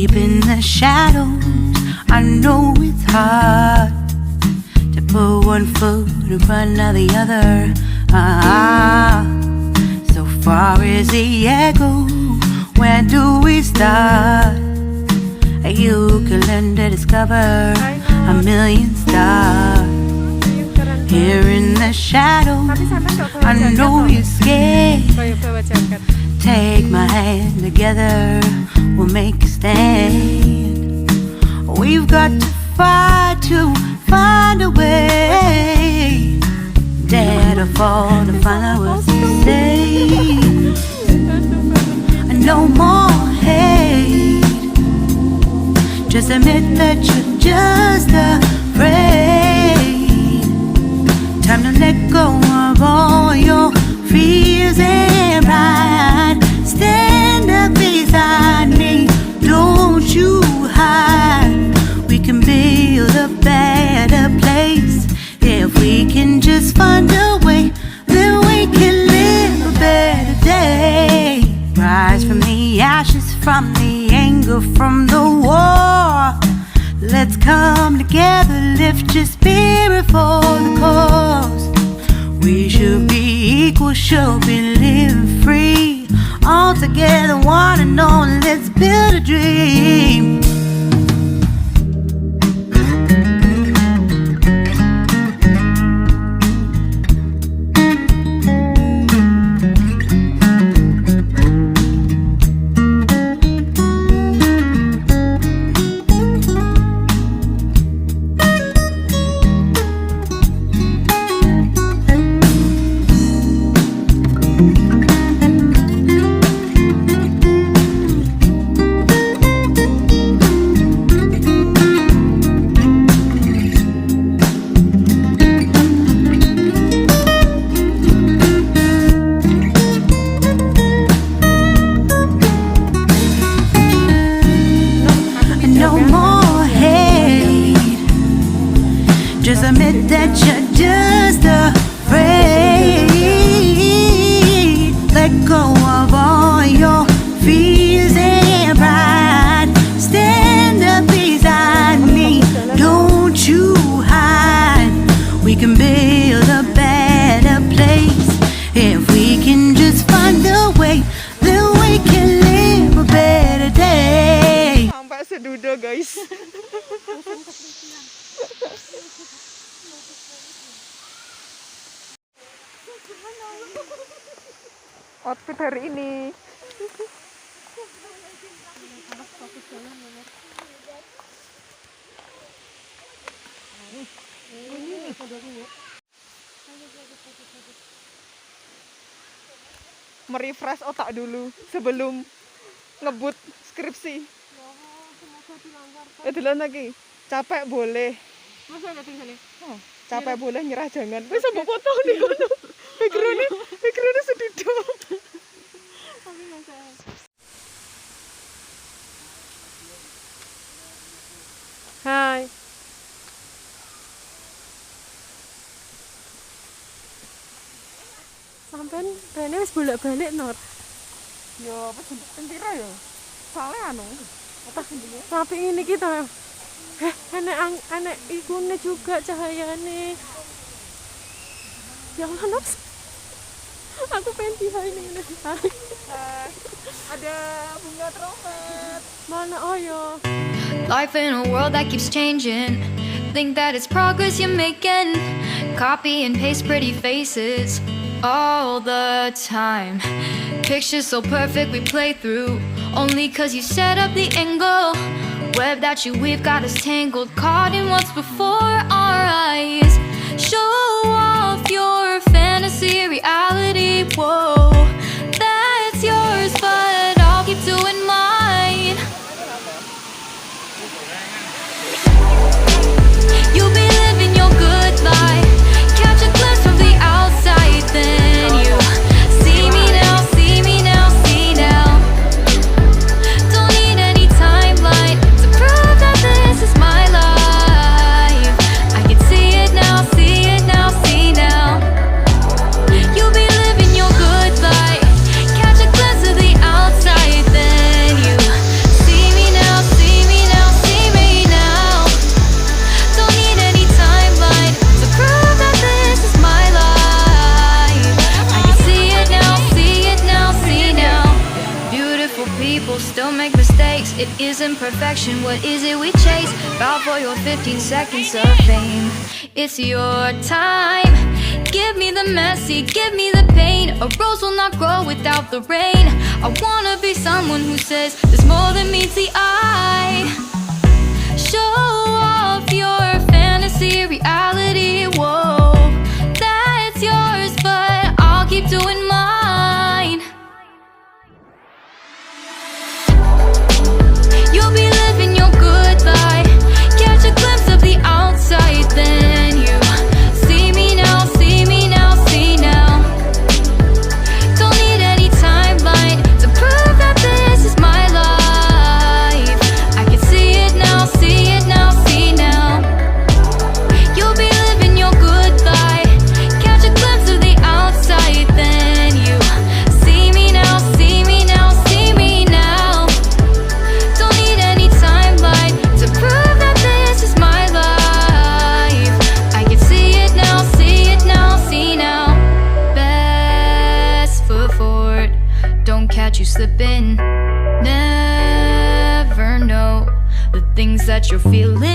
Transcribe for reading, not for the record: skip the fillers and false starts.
deep in the shadows. I know it's hard to put one foot in front of the other. So far as the echo, where do we start? You can learn to discover a million stars. Here in the shadows, I know you're scared. Take my hand, together we'll make a stand. We've got to fight to find a way. Dare to fall to find out what's to say. No more hate. Just admit that you're just afraid. Time to let go of all your fears and pride. Stand up beside me, don't you hide. We can build a better place. If we can just find a way, then we can live a better day. Rise from the ashes, from the anger, from the war. Let's come together, lift your spirit for the cause. We should be equal, should be living free. All together, one and all, let's build a dream. Just admit that you're just afraid. Let go of all your fears and pride. Stand up beside me, don't you hide. We can build a better place. If we can just find a way, then we can live a better day. Sampai Sedudo guys. Outfit hari ini. Merefresh otak dulu sebelum ngebut skripsi. Duluan lagi. Capek boleh. Oh, capek boleh, nyerah jangan. Wis mbok foto nih ngono. Background Sedudo. Hai. Sampean rene wis bolak-balik Nur. Yo, apa jemput pira yo? Salah anu. Apa sendiri? Tapi ini kita. Enek ikune juga cahayane. Ya Allah, Naps. Aku pengen pisah ini. Ada bunga trompet. Mana Oyo? Life in a world that keeps changing. Think that it's progress you're making. Copy and paste pretty faces all the time. Pictures so perfect we play through. Only cause you set up the angle. Web that you weave got us tangled. Caught in what's before our eyes. Show off your fantasy reality. Whoa, that's yours, but I'll keep doing mine. You'll be living your good life. Catch a glimpse from the outside, then you see me now, see me now, see now. Don't need any timeline to prove that this is my life. I can see it now, see it now, see now. You'll be living your good It isn't perfection, what is it we chase? Bow for your 15 seconds of fame. It's your time. Give me the messy, give me the pain. A rose will not grow without the rain. I wanna be someone who says there's more than meets the eye. Show off your fantasy, reality, whoa. That's yours, but I'll keep doing mine. You'll be living your good life. Catch a glimpse of the outside, then you see me now, see me now, see now. Don't need any timeline to prove that this is my life. I can see it now, see it now, see now. You'll be living your good life. Catch a glimpse of the outside, then you see me now, see me now, see me now. Don't need any timeline to prove that this is my life. I can see it now, see it now, see now. Best foot forward, don't catch you slipping. Never know the things that you're feeling.